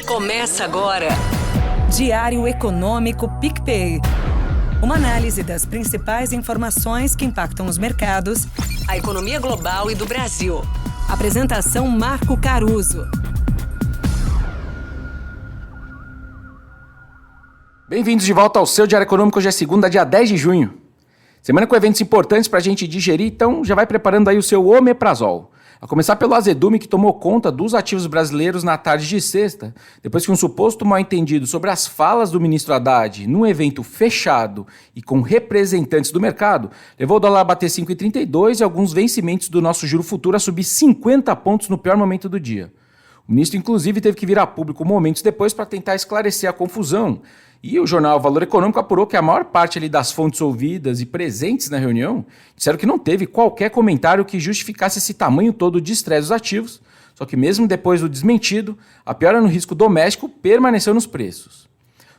Começa agora. Diário Econômico PicPay. Uma análise das principais informações que impactam os mercados, A economia global e do Brasil. Apresentação Marco Caruso. Bem-vindos de volta ao seu Diário Econômico. Hoje é segunda, dia 10 de junho. Semana com eventos importantes para a gente digerir, então já vai preparando aí o seu omeprazol. A começar pelo azedume que tomou conta dos ativos brasileiros na tarde de sexta, depois que um suposto mal-entendido sobre as falas do ministro Haddad num evento fechado e com representantes do mercado, levou o dólar a bater 5,32 e alguns vencimentos do nosso juro futuro a subir 50 pontos no pior momento do dia. O ministro, inclusive, teve que vir a público momentos depois para tentar esclarecer a confusão. E o jornal Valor Econômico apurou que a maior parte ali das fontes ouvidas e presentes na reunião disseram que não teve qualquer comentário que justificasse esse tamanho todo de estresse dos ativos, só que mesmo depois do desmentido, a piora no risco doméstico permaneceu nos preços.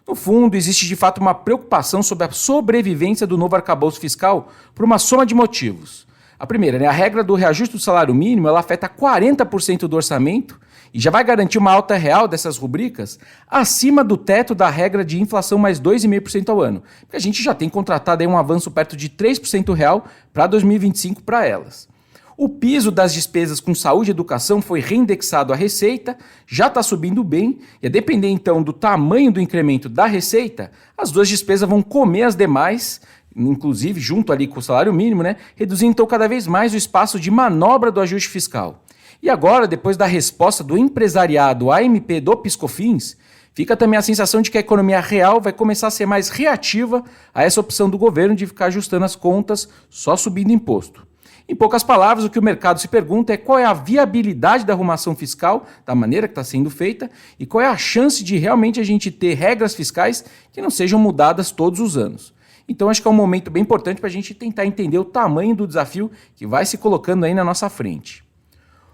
No fundo, existe de fato uma preocupação sobre a sobrevivência do novo arcabouço fiscal por uma soma de motivos. A primeira, a regra do reajuste do salário mínimo, ela afeta 40% do orçamento e já vai garantir uma alta real dessas rubricas acima do teto da regra de inflação mais 2,5% ao ano. Porque a gente já tem contratado aí um avanço perto de 3% real para 2025 para elas. O piso das despesas com saúde e educação foi reindexado à receita, já está subindo bem, e a depender então do tamanho do incremento da receita, as duas despesas vão comer as demais, inclusive junto ali com o salário mínimo, reduzindo então cada vez mais o espaço de manobra do ajuste fiscal. E agora, depois da resposta do empresariado à MP do PiscoFins, fica também a sensação de que a economia real vai começar a ser mais reativa a essa opção do governo de ficar ajustando as contas só subindo imposto. Em poucas palavras, o que o mercado se pergunta é qual é a viabilidade da arrumação fiscal, da maneira que está sendo feita, e qual é a chance de realmente a gente ter regras fiscais que não sejam mudadas todos os anos. Então acho que é um momento bem importante para a gente tentar entender o tamanho do desafio que vai se colocando aí na nossa frente.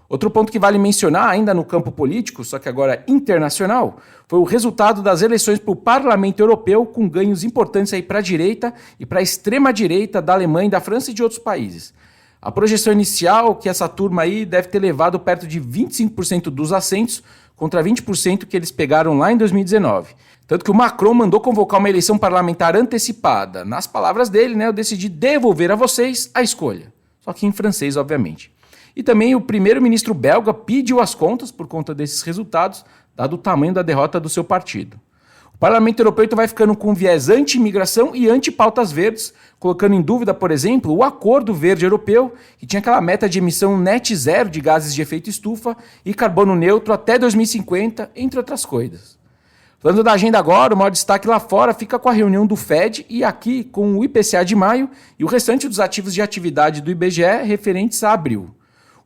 Outro ponto que vale mencionar, ainda no campo político, só que agora internacional, foi o resultado das eleições para o Parlamento Europeu, com ganhos importantes aí para a direita e para a extrema-direita da Alemanha, da França e de outros países. A projeção inicial que essa turma aí deve ter levado perto de 25% dos assentos, contra 20% que eles pegaram lá em 2019. Tanto que o Macron mandou convocar uma eleição parlamentar antecipada. Nas palavras dele, eu decidi devolver a vocês a escolha. Só que em francês, obviamente. E também o primeiro-ministro belga pediu as contas por conta desses resultados, dado o tamanho da derrota do seu partido. O Parlamento Europeu então vai ficando com viés anti-imigração e anti-pautas verdes, colocando em dúvida, por exemplo, o Acordo Verde Europeu, que tinha aquela meta de emissão net zero de gases de efeito estufa e carbono neutro até 2050, entre outras coisas. Falando da agenda agora, o maior destaque lá fora fica com a reunião do FED e aqui com o IPCA de maio e o restante dos ativos de atividade do IBGE referentes a abril.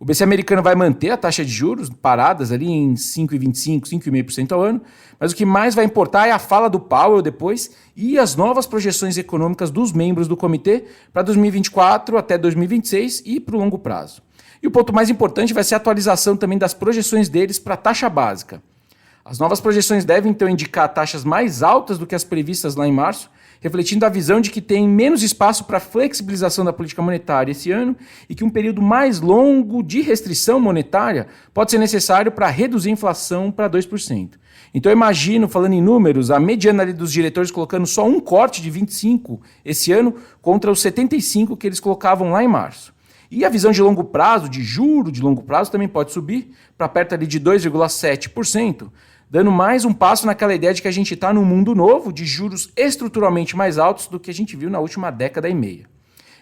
O BC americano vai manter a taxa de juros paradas ali em 5,25%, 5,5% ao ano, mas o que mais vai importar é a fala do Powell depois e as novas projeções econômicas dos membros do comitê para 2024 até 2026 e para o longo prazo. E o ponto mais importante vai ser a atualização também das projeções deles para a taxa básica. As novas projeções devem então indicar taxas mais altas do que as previstas lá em março, refletindo a visão de que tem menos espaço para flexibilização da política monetária esse ano e que um período mais longo de restrição monetária pode ser necessário para reduzir a inflação para 2%. Então eu imagino, falando em números, a mediana ali dos diretores colocando só um corte de 25 esse ano contra os 75 que eles colocavam lá em março. E a visão de longo prazo, de juro de longo prazo, também pode subir para perto ali de 2,7%, dando mais um passo naquela ideia de que a gente está num mundo novo de juros estruturalmente mais altos do que a gente viu na última década e meia.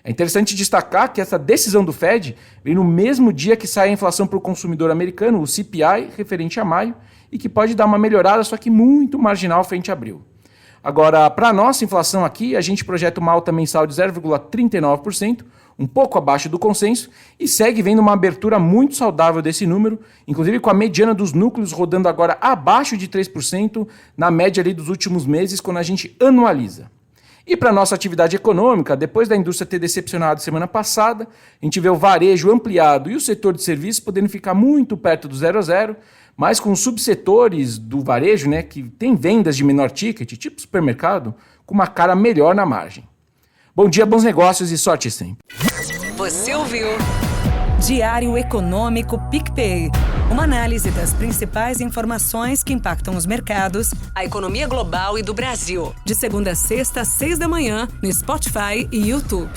É interessante destacar que essa decisão do FED vem no mesmo dia que sai a inflação para o consumidor americano, o CPI, referente a maio, e que pode dar uma melhorada, só que muito marginal frente a abril. Agora, para a nossa inflação aqui, a gente projeta uma alta mensal de 0,39%, um pouco abaixo do consenso, e segue vendo uma abertura muito saudável desse número, inclusive com a mediana dos núcleos rodando agora abaixo de 3% na média ali dos últimos meses, quando a gente anualiza. E para a nossa atividade econômica, depois da indústria ter decepcionado semana passada, a gente vê o varejo ampliado e o setor de serviços podendo ficar muito perto do 0 a 0, mas com os subsetores do varejo, que tem vendas de menor ticket, tipo supermercado, com uma cara melhor na margem. Bom dia, bons negócios e sorte sempre. Você ouviu? Diário Econômico PicPay. Uma análise das principais informações que impactam os mercados. A economia global e do Brasil. De segunda a sexta, às 6 da manhã, no Spotify e YouTube.